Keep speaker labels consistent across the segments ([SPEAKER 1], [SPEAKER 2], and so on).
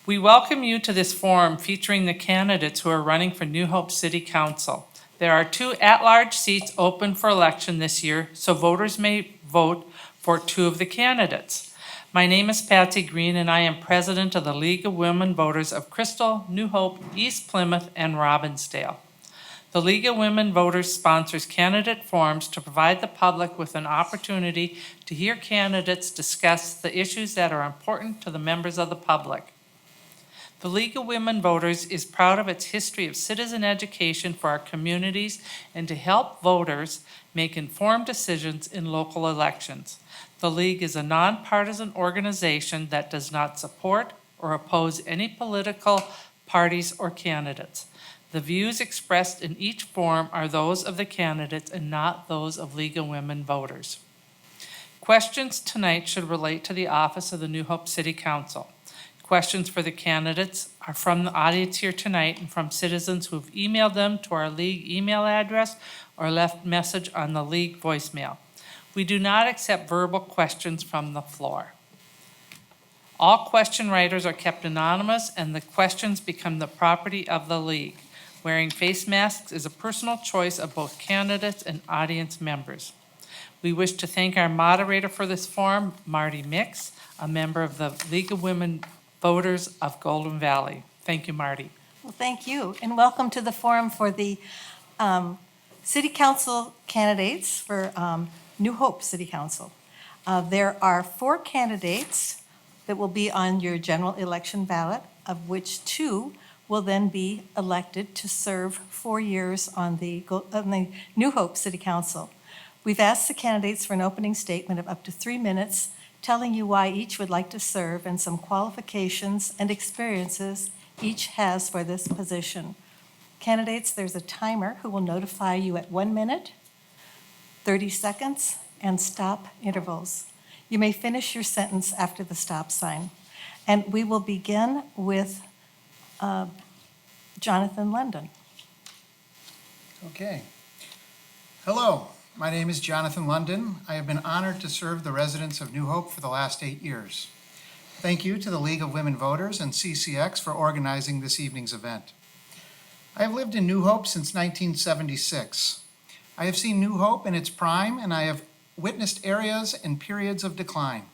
[SPEAKER 1] We welcome you to this forum featuring the candidates who are running for New Hope City Council. There are 2 at-large seats open for election this year, so voters may vote for 2 of the candidates. My name is Patsy Green, and I am president of the League of Women Voters of Crystal, New Hope, East Plymouth, and Robbinsdale. The League of Women Voters sponsors candidate forums to provide the public with an opportunity to hear candidates discuss the issues that are important to the members of the public. The League of Women Voters is proud of its history of citizen education for our communities and to help voters make informed decisions in local elections. The League is a nonpartisan organization that does not support or oppose any political parties or candidates. The views expressed in each forum are those of the candidates and not those of League of Women Voters. Questions tonight should relate to the office of the New Hope City Council. Questions for the candidates are from the audience here tonight and from citizens who've emailed them to our League email address or left message on the League voicemail. We do not accept verbal questions from the floor. All question writers are kept anonymous and the questions become the property of the League. Wearing face masks is a personal choice of both candidates and audience members. We wish to thank our moderator for this forum, Marty Mix, a member of the League of Women Voters of Golden Valley. Thank you, Marty.
[SPEAKER 2] Well, thank you, and welcome to the forum for the City Council candidates for New Hope City Council. There are 4 candidates that will be on your general election ballot, of which 2 will then be elected to serve 4 years on the New Hope City Council. We've asked the candidates for an opening statement of up to 3 minutes, telling you why each would like to serve and some qualifications and experiences each has for this position. Candidates, there's a timer who will notify you at 1 minute, 30 seconds, and stop intervals. You may finish your sentence after the stop sign. And we will begin with Jonathan London.
[SPEAKER 3] Okay. Hello. My name is Jonathan London. I have been honored to serve the residents of New Hope for the last 8 years. Thank you to the League of Women Voters and CCX for organizing this evening's event. I have lived in New Hope since 1976. I have seen New Hope in its prime, and I have witnessed areas and periods of decline.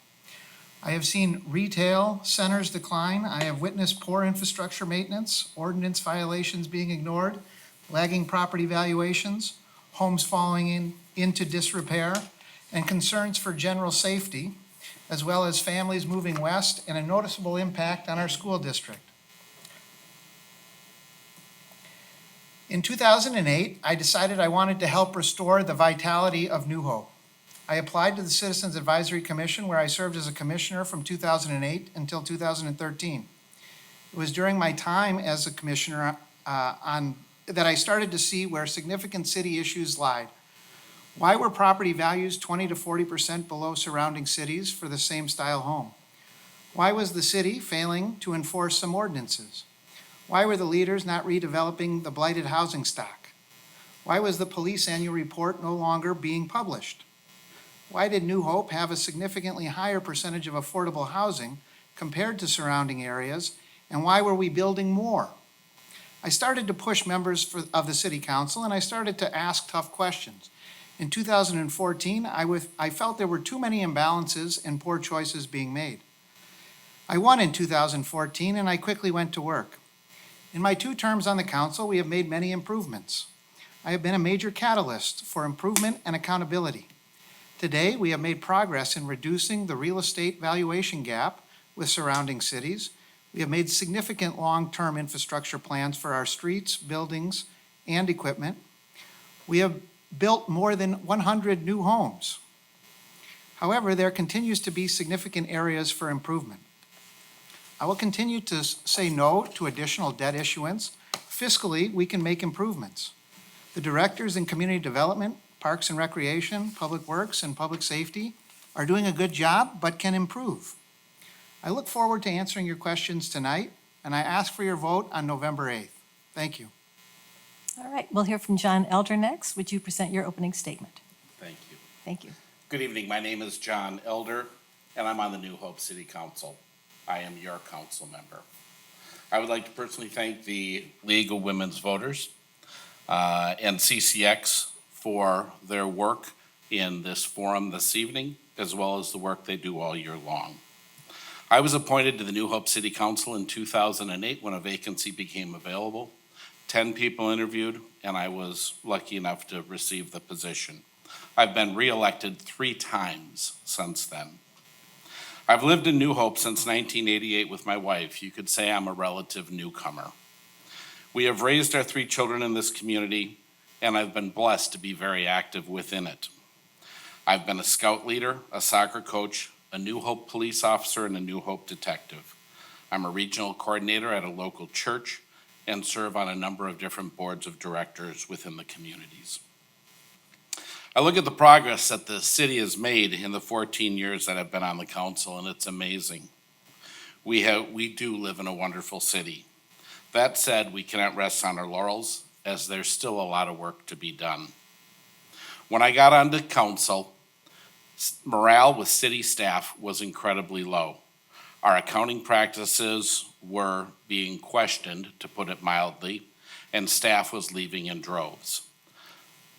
[SPEAKER 3] I have seen retail centers decline. I have witnessed poor infrastructure maintenance, ordinance violations being ignored, lagging property valuations, homes falling into disrepair, and concerns for general safety, as well as families moving west and a noticeable impact on our school district. In 2008, I decided I wanted to help restore the vitality of New Hope. I applied to the Citizens Advisory Commission, where I served as a commissioner from 2008 until 2013. It was during my time as a commissioner that I started to see where significant city issues lied. Why were property values 20 to 40% below surrounding cities for the same style home? Why was the city failing to enforce some ordinances? Why were the leaders not redeveloping the blighted housing stock? Why was the police annual report no longer being published? Why did New Hope have a significantly higher percentage of affordable housing compared to surrounding areas, and why were we building more? I started to push members of the City Council, and I started to ask tough questions. In 2014, I felt there were too many imbalances and poor choices being made. I won in 2014, and I quickly went to work. In my 2 terms on the council, we have made many improvements. I have been a major catalyst for improvement and accountability. Today, we have made progress in reducing the real estate valuation gap with surrounding cities. We have made significant long-term infrastructure plans for our streets, buildings, and equipment. We have built more than 100 new homes. However, there continues to be significant areas for improvement. I will continue to say no to additional debt issuance. Fiscally, we can make improvements. The directors in community development, parks and recreation, public works, and public safety are doing a good job, but can improve. I look forward to answering your questions tonight, and I ask for your vote on November 8th. Thank you.
[SPEAKER 2] All right, we'll hear from John Elder next. Would you present your opening statement?
[SPEAKER 4] Thank you.
[SPEAKER 2] Thank you.
[SPEAKER 4] Good evening. My name is John Elder, and I'm on the New Hope City Council. I am your council member. I would like to personally thank the League of Women's Voters and CCX for their work in this forum this evening, as well as the work they do all year long. I was appointed to the New Hope City Council in 2008 when a vacancy became available. 10 people interviewed, and I was lucky enough to receive the position. I've been reelected 3 times since then. I've lived in New Hope since 1988 with my wife. You could say I'm a relative newcomer. We have raised our 3 children in this community, and I've been blessed to be very active within it. I've been a scout leader, a soccer coach, a New Hope police officer, and a New Hope detective. I'm a regional coordinator at a local church and serve on a number of different boards of directors within the communities. I look at the progress that the city has made in the 14 years that I've been on the council, and it's amazing. We do live in a wonderful city. That said, we cannot rest on our laurels, as there's still a lot of work to be done. When I got onto council, morale with city staff was incredibly low. Our accounting practices were being questioned, to put it mildly, and staff was leaving in droves.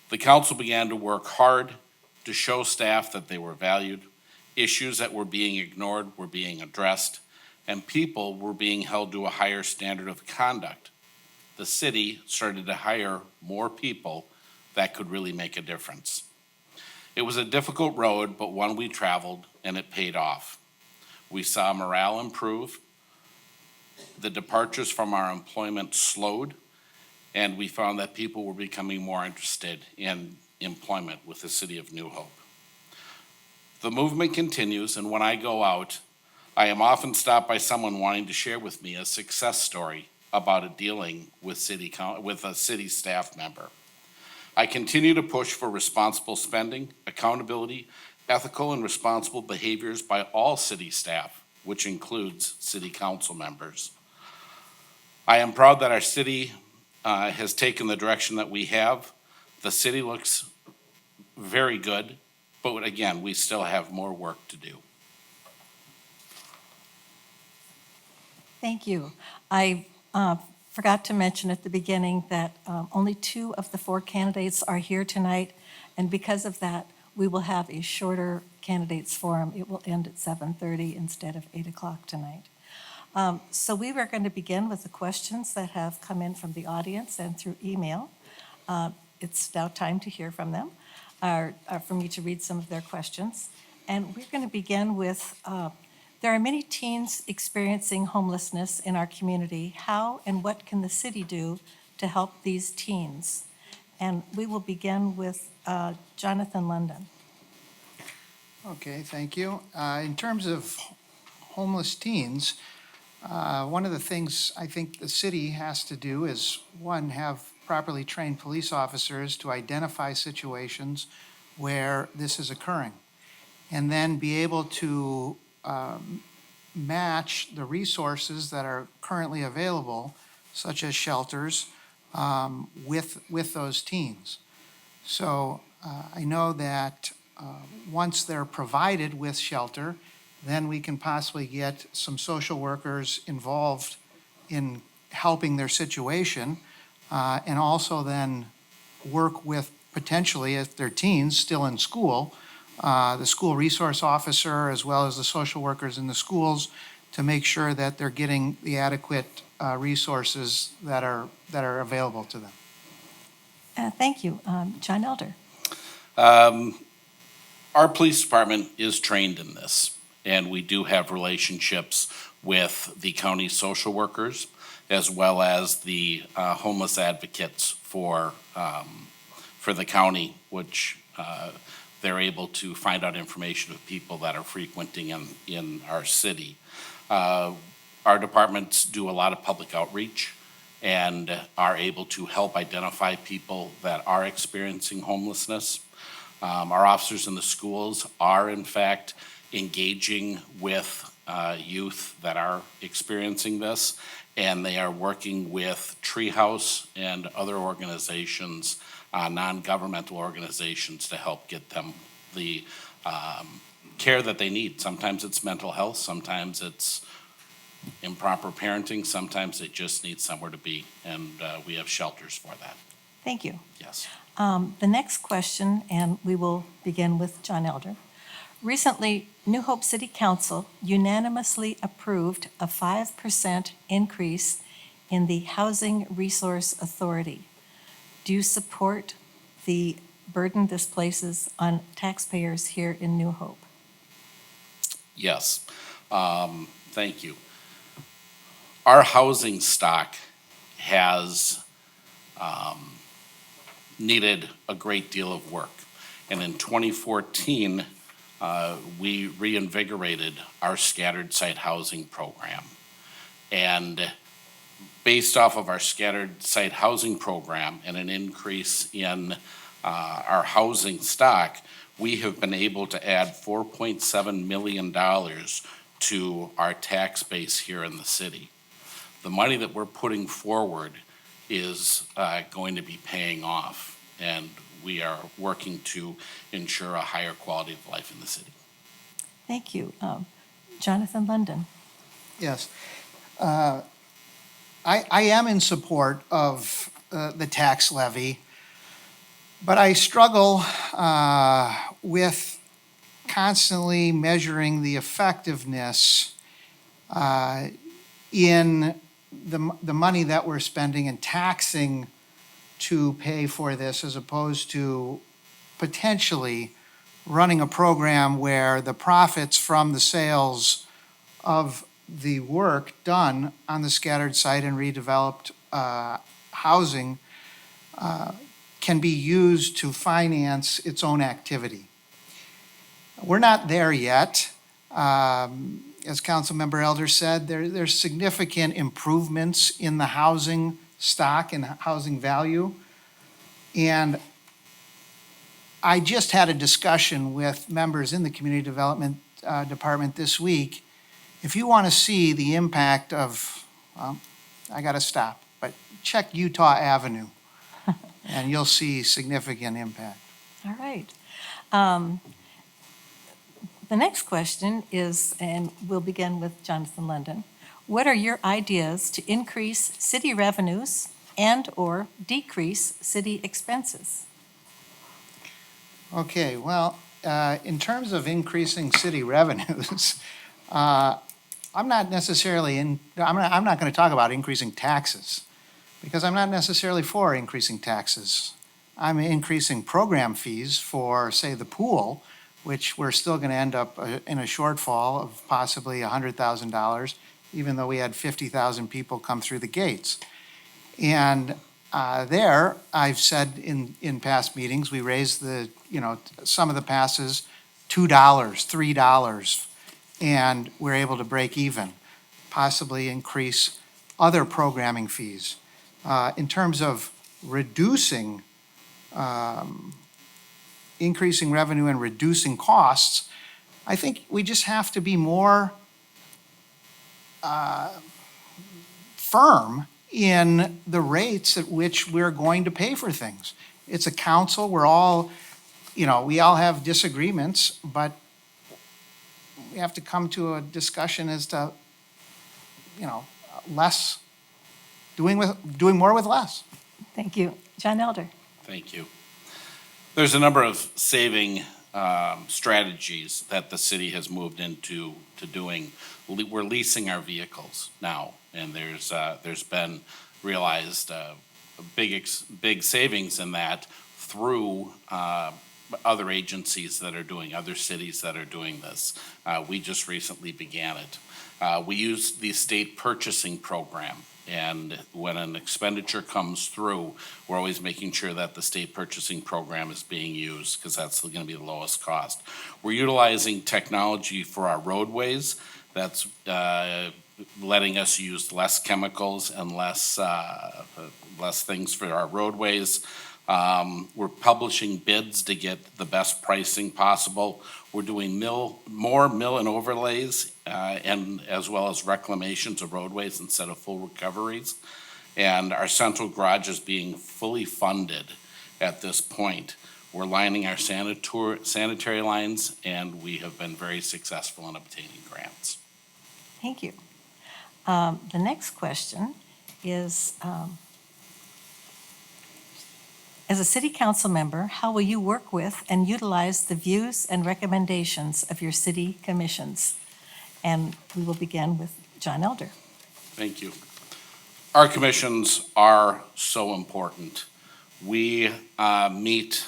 [SPEAKER 4] The council began to work hard to show staff that they were valued, issues that were being ignored were being addressed, and people were being held to a higher standard of conduct. The city started to hire more people that could really make a difference. It was a difficult road, but one we traveled, and it paid off. We saw morale improve, the departures from our employment slowed, and we found that people were becoming more interested in employment with the city of New Hope. The movement continues, and when I go out, I am often stopped by someone wanting to share with me a success story about a dealing with a city staff member. I continue to push for responsible spending, accountability, ethical and responsible behaviors by all city staff, which includes city council members. I am proud that our city has taken the direction that we have. The city looks very good, but again, we still have more work to do.
[SPEAKER 2] Thank you. I forgot to mention at the beginning that only 2 of the 4 candidates are here tonight, and because of that, we will have a shorter candidates forum. It will end at 7:30 instead of 8 o'clock tonight. So we were going to begin with the questions that have come in from the audience and through email. It's now time to hear from them, or for me to read some of their questions. And we're going to begin with, there are many teens experiencing homelessness in our community. How and what can the city do to help these teens? And we will begin with Jonathan London.
[SPEAKER 3] Okay, thank you. In terms of homeless teens, one of the things I think the city has to do is, one, have properly trained police officers to identify situations where this is occurring, and then be able to match the resources that are currently available, such as shelters, with those teens. So I know that once they're provided with shelter, then we can possibly get some social workers involved in helping their situation, and also then work with, potentially, if they're teens still in school, the school resource officer as well as the social workers in the schools, to make sure that they're getting the adequate resources that are available to them.
[SPEAKER 2] Thank you. John Elder.
[SPEAKER 4] Our police department is trained in this, and we do have relationships with the county social workers as well as the homeless advocates for the county, which they're able to find out information of people that are frequenting in our city. Our departments do a lot of public outreach and are able to help identify people that are experiencing homelessness. Our officers in the schools are, in fact, engaging with youth that are experiencing this, and they are working with Treehouse and other organizations, non-governmental organizations, to help get them the care that they need. Sometimes it's mental health, sometimes it's improper parenting, sometimes it just needs somewhere to be, and we have shelters for that,
[SPEAKER 2] Thank you.
[SPEAKER 4] yes.
[SPEAKER 2] The next question, and we will begin with John Elder. Recently, New Hope City Council unanimously approved a 5% increase in the Housing Resource Authority. Do you support the burden this places on taxpayers here in New Hope?
[SPEAKER 4] Yes, thank you. Our housing stock has needed a great deal of work. And in 2014, we reinvigorated our scattered site housing program. And based off of our scattered site housing program and an increase in our housing stock, we have been able to add $4.7 million to our tax base here in the city. The money that we're putting forward is going to be paying off, and we are working to ensure a higher quality of life in the city.
[SPEAKER 2] Thank you. Jonathan London.
[SPEAKER 3] Yes. I am in support of the tax levy, but I struggle with constantly measuring the effectiveness in the money that we're spending and taxing to pay for this, as opposed to potentially running a program where the profits from the sales of the work done on the scattered site and redeveloped housing can be used to finance its own activity. We're not there yet. As Councilmember Elder said, there's significant improvements in the housing stock and housing value. And I just had a discussion with members in the Community Development Department this week. If you want to see the impact of, well, I got to stop, but check Utah Avenue, and you'll see significant impact.
[SPEAKER 2] All right. The next question is, and we'll begin with Jonathan London. What are your ideas to increase city revenues and/or decrease city expenses?
[SPEAKER 3] Okay, well, in terms of increasing city revenues, I'm not necessarily I'm not going to talk about increasing taxes, because I'm not necessarily for increasing taxes. I'm increasing program fees for, say, the pool, which we're still going to end up in a shortfall of possibly $100,000, even though we had 50,000 people come through the gates. And there, I've said in past meetings, we raised some of the passes $2, $3, and we're able to break even, possibly increase other programming fees. In terms of increasing revenue and reducing costs, I think we just have to be more firm in the rates at which we're going to pay for things. It's a council, we all have disagreements, but we have to come to a discussion as to, doing more with less.
[SPEAKER 2] Thank you. John Elder.
[SPEAKER 4] Thank you. There's a number of saving strategies that the city has moved into doing. We're leasing our vehicles now, and there's been realized big savings in that through other agencies that are doing, other cities that are doing this. We just recently began it. We use the state purchasing program, and when an expenditure comes through, we're always making sure that the state purchasing program is being used, because that's going to be the lowest cost. We're utilizing technology for our roadways. That's letting us use less chemicals and less things for our roadways. We're publishing bids to get the best pricing possible. We're doing more mill and overlays, and as well as reclamations of roadways instead of full recoveries. And our central garage is being fully funded at this point. We're lining our sanitary lines, and we have been very successful in obtaining grants.
[SPEAKER 2] Thank you. The next question is, as a city council member, how will you work with and utilize the views and recommendations of your city commissions? And we will begin with John Elder.
[SPEAKER 4] Thank you. Our commissions are so important. We meet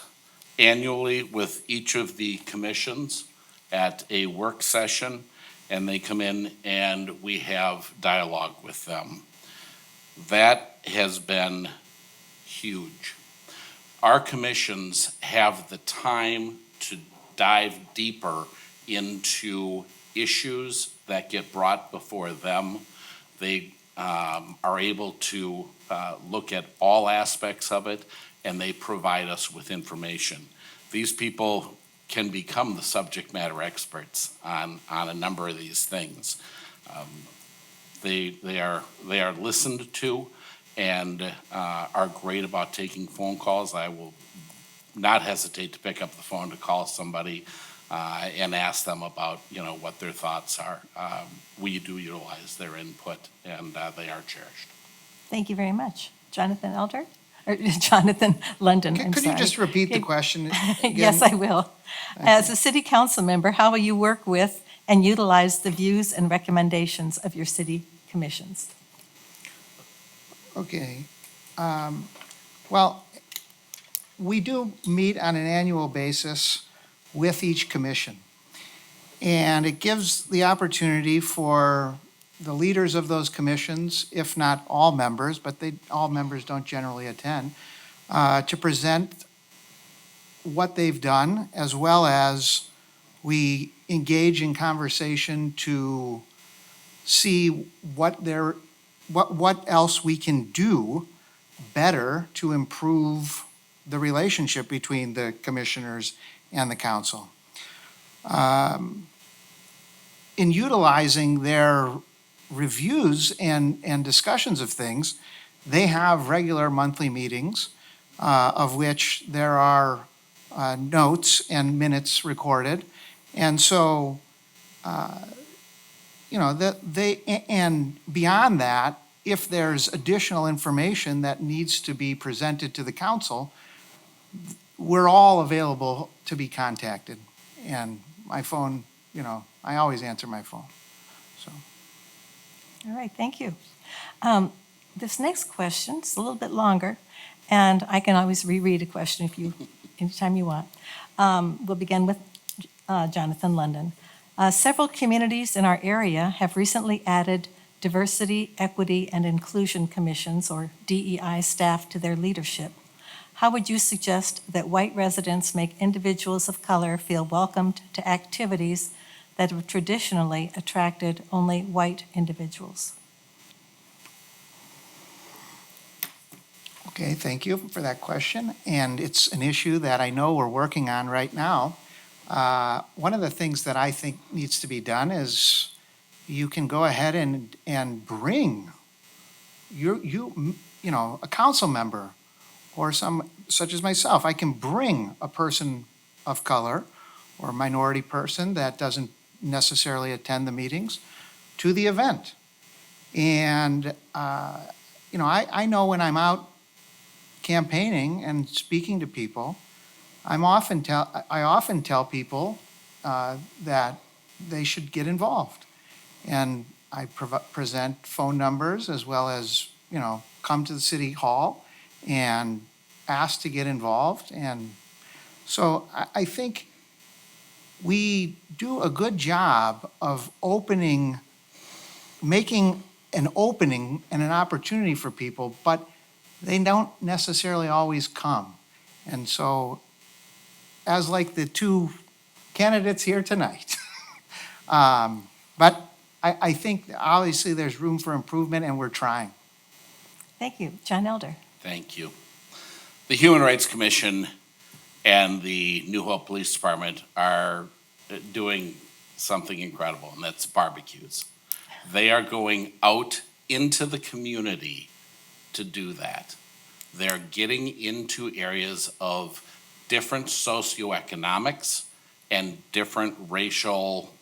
[SPEAKER 4] annually with each of the commissions at a work session, and they come in and we have dialogue with them. That has been huge. Our commissions have the time to dive deeper into issues that get brought before them. They are able to look at all aspects of it, and they provide us with information. These people can become the subject matter experts on a number of these things. They are listened to and are great about taking phone calls. I will not hesitate to pick up the phone to call somebody and ask them about, what their thoughts are. We do utilize their input, and they are cherished.
[SPEAKER 2] Thank you very much. Jonathan Elder? Or Jonathan London, I'm
[SPEAKER 3] Could you
[SPEAKER 2] sorry.
[SPEAKER 3] just repeat the question again?
[SPEAKER 2] Yes, I will. As a city council member, how will you work with and utilize the views and recommendations of your city commissions?
[SPEAKER 3] Okay. Well, we do meet on an annual basis with each commission. And it gives the opportunity for the leaders of those commissions, if not all members, but all members don't generally attend, to present what they've done, as well as we engage in conversation to see what else we can do better to improve the relationship between the commissioners and the council. In utilizing their reviews and discussions of things, they have regular monthly meetings, of which there are notes and minutes recorded. And so, and beyond that, if there's additional information that needs to be presented to the council, we're all available to be contacted. And my phone, I always answer my phone, so.
[SPEAKER 2] All right, thank you. This next question is a little bit longer, and I can always reread a question anytime you want. We'll begin with Jonathan London. Several communities in our area have recently added Diversity, Equity, and Inclusion Commissions, or DEI staff, to their leadership. How would you suggest that white residents make individuals of color feel welcomed to activities that have traditionally attracted only white individuals?
[SPEAKER 3] Okay, thank you for that question. And it's an issue that I know we're working on right now. One of the things that I think needs to be done is you can go ahead and bring a council member or such as myself. I can bring a person of color or a minority person that doesn't necessarily attend the meetings to the event. And, I know when I'm out campaigning and speaking to people, I often tell people that they should get involved. And I present phone numbers as well as, come to the city hall and ask to get involved. And so I think we do a good job of making an opening and an opportunity for people, but they don't necessarily always come. And so, as like the two candidates here tonight, but I think obviously there's room for improvement and we're trying.
[SPEAKER 2] Thank you. John Elder.
[SPEAKER 4] Thank you. The Human Rights Commission and the New Hope Police Department are doing something incredible, and that's barbecues. They are going out into the community to do that. They're getting into areas of different socioeconomics and different racial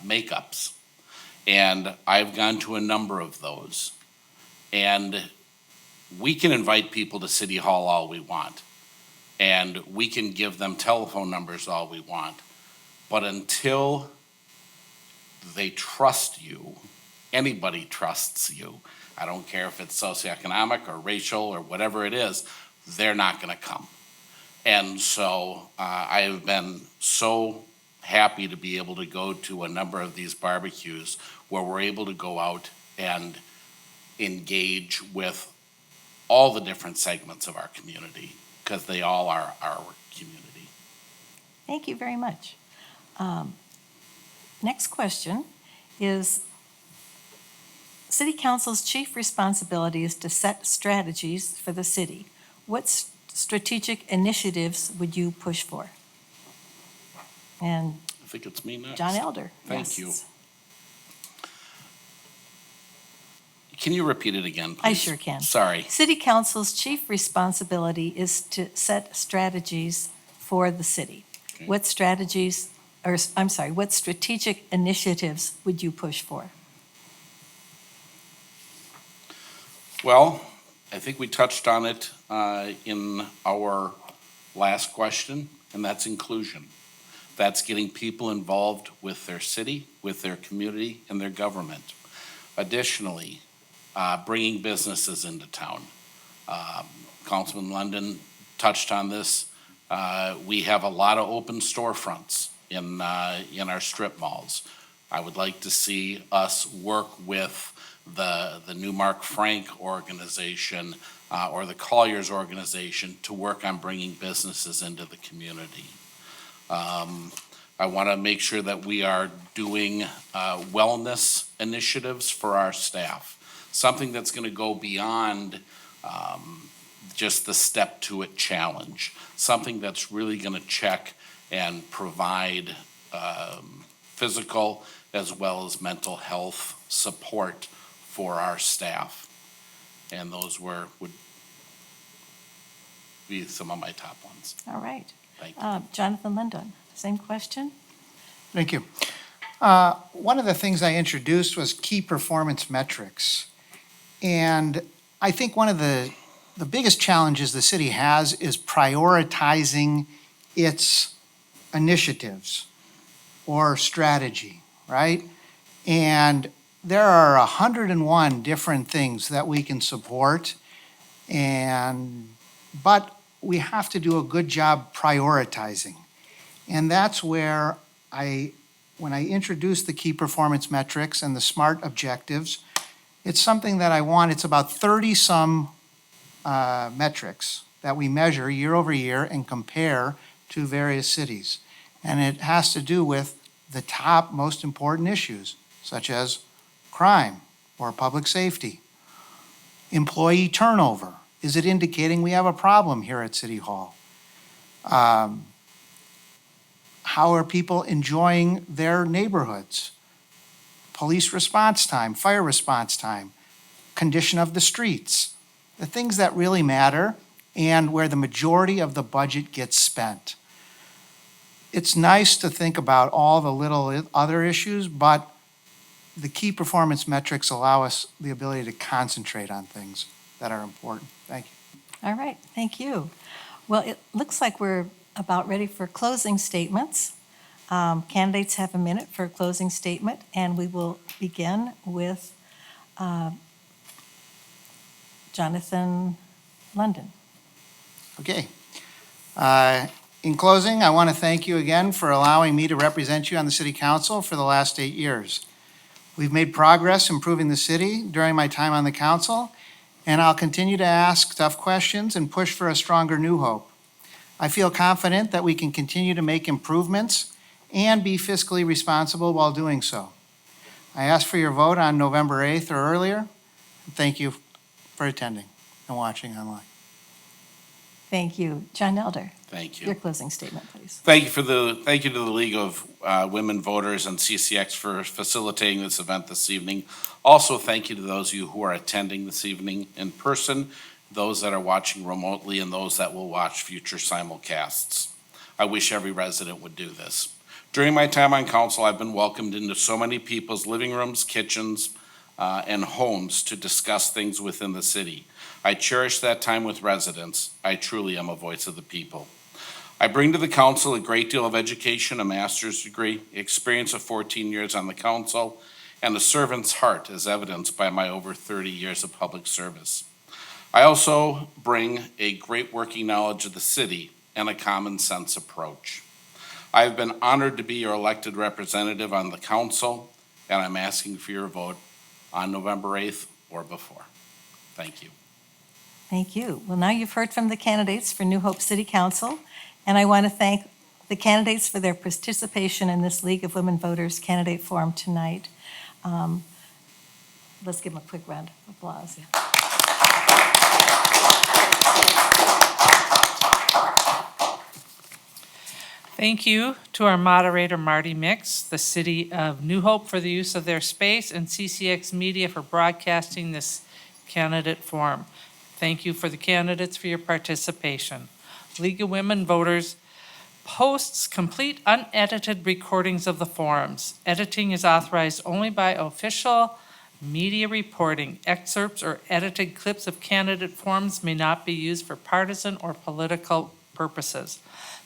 [SPEAKER 4] makeups. And I've gone to a number of those. And we can invite people to City Hall all we want. And we can give them telephone numbers all we want. But until they trust you, anybody trusts you, I don't care if it's socioeconomic or racial or whatever it is, they're not gonna come. And so I have been so happy to be able to go to a number of these barbecues where we're able to go out and engage with all the different segments of our community, because they all are our community.
[SPEAKER 2] Thank you very much. Next question is, City Council's chief responsibility is to set strategies for the city. What strategic initiatives would you push for? And
[SPEAKER 4] I think it's me next.
[SPEAKER 2] John Elder.
[SPEAKER 4] Thank
[SPEAKER 2] yes.
[SPEAKER 4] you. Can you repeat it again, please?
[SPEAKER 2] I sure can.
[SPEAKER 4] Sorry.
[SPEAKER 2] City Council's chief responsibility is to set strategies for the city.
[SPEAKER 4] Okay.
[SPEAKER 2] What strategies, or I'm sorry, what strategic initiatives would you push for?
[SPEAKER 4] Well, I think we touched on it in our last question, and that's inclusion. That's getting people involved with their city, with their community, and their government. Additionally, bringing businesses into town. Councilman London touched on this. We have a lot of open storefronts in our strip malls. I would like to see us work with the Newmark Frank organization or the Colliers organization to work on bringing businesses into the community. I want to make sure that we are doing wellness initiatives for our staff. Something that's going to go beyond just the Step to It challenge. Something that's really going to check and provide physical as well as mental health support for our staff. And those would be some of my top ones.
[SPEAKER 2] All right.
[SPEAKER 4] Thank you.
[SPEAKER 2] Jonathan London, same question?
[SPEAKER 3] Thank you. One of the things I introduced was key performance metrics. And I think one of the biggest challenges the city has is prioritizing its initiatives or strategy, right? And there are 101 different things that we can support, but we have to do a good job prioritizing. And that's where when I introduced the key performance metrics and the SMART objectives, it's something that I want. It's about 30-some metrics that we measure year over year and compare to various cities. And it has to do with the top most important issues, such as crime or public safety, employee turnover. Is it indicating we have a problem here at City Hall? How are people enjoying their neighborhoods? Police response time, fire response time, condition of the streets, the things that really matter and where the majority of the budget gets spent. It's nice to think about all the little other issues, but the key performance metrics allow us the ability to concentrate on things that are important. Thank you.
[SPEAKER 2] All right, thank you. Well, it looks like we're about ready for closing statements. Candidates have a minute for a closing statement, and we will begin with Jonathan London.
[SPEAKER 3] Okay. In closing, I want to thank you again for allowing me to represent you on the City Council for the last 8 years. We've made progress improving the city during my time on the council, and I'll continue to ask tough questions and push for a stronger New Hope. I feel confident that we can continue to make improvements and be fiscally responsible while doing so. I ask for your vote on November 8th or earlier. Thank you for attending and watching online.
[SPEAKER 2] Thank you. John Elder,
[SPEAKER 4] Thank you.
[SPEAKER 2] your closing statement, please.
[SPEAKER 4] Thank you to the League of Women Voters and CCX for facilitating this event this evening. Also, thank you to those of you who are attending this evening in person, those that are watching remotely, and those that will watch future simulcasts. I wish every resident would do this. During my time on council, I've been welcomed into so many people's living rooms, kitchens, and homes to discuss things within the city. I cherish that time with residents. I truly am a voice of the people. I bring to the council a great deal of education, a master's degree, experience of 14 years on the council, and a servant's heart as evidenced by my over 30 years of public service. I also bring a great working knowledge of the city and a common sense approach. I have been honored to be your elected representative on the council, and I'm asking for your vote on November 8th or before. Thank you.
[SPEAKER 2] Thank you. Well, now you've heard from the candidates for New Hope City Council, and I want to thank the candidates for their participation in this League of Women Voters candidate forum tonight. Let's give them a quick round of applause.
[SPEAKER 1] Thank you to our moderator, Marty Mix, the City of New Hope for the use of their space, and CCX Media for broadcasting this candidate forum. Thank you for the candidates for your participation. League of Women Voters posts complete unedited recordings of the forums. Editing is authorized only by official media reporting. Excerpts or edited clips of candidate forums may not be used for partisan or political purposes.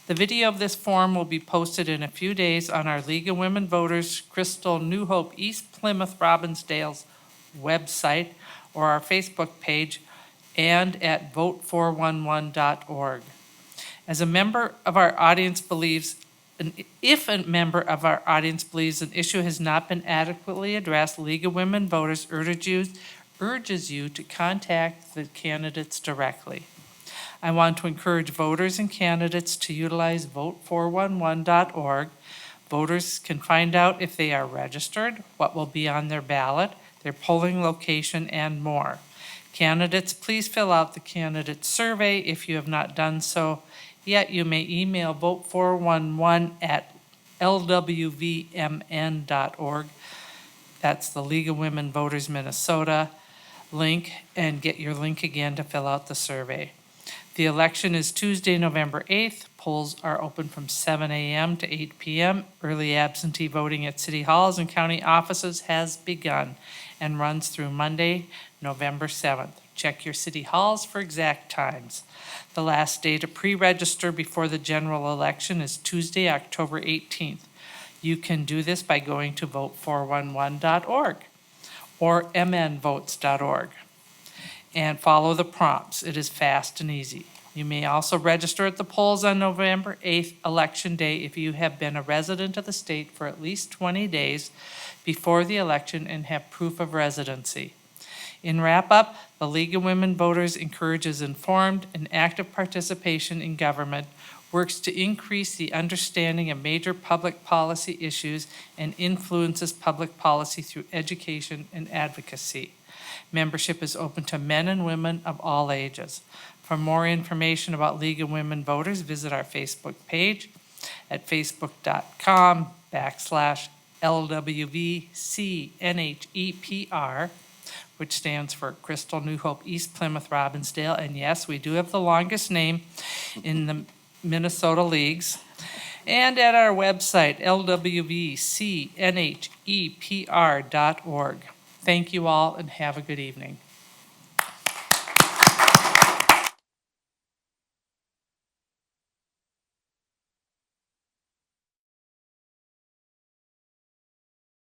[SPEAKER 1] The video of this forum will be posted in a few days on our League of Women Voters Crystal New Hope East Plymouth Robbinsdale's website or our Facebook page and at vote411.org. As a member of our audience believes, if a member of our audience believes an issue has not been adequately addressed, League of Women Voters urges you to contact the candidates directly. I want to encourage voters and candidates to utilize vote411.org. Voters can find out if they are registered, what will be on their ballot, their polling location, and more. Candidates, please fill out the candidate survey. If you have not done so yet, you may email vote411@lwvmn.org. That's the League of Women Voters Minnesota link, and get your link again to fill out the survey. The election is Tuesday, November 8th. Polls are open from 7 a.m. to 8 p.m. Early absentee voting at city halls and county offices has begun and runs through Monday, November 7th. Check your city halls for exact times. The last day to pre-register before the general election is Tuesday, October 18th. You can do this by going to vote411.org or mnvotes.org. and follow the prompts. It is fast and easy. You may also register at the polls on November 8th, Election Day, if you have been a resident of the state for at least 20 days before the election and have proof of residency. In wrap-up, the League of Women Voters encourages informed and active participation in government, works to increase the understanding of major public policy issues, and influences public policy through education and advocacy. Membership is open to men and women of all ages. For more information about League of Women Voters, visit our Facebook page at facebook.com/LWVCNHEPR, which stands for Crystal New Hope East Plymouth Robbinsdale. And yes, we do have the longest name in the Minnesota leagues. And at our website, LWVCNHEPR.org. Thank you all and have a good evening.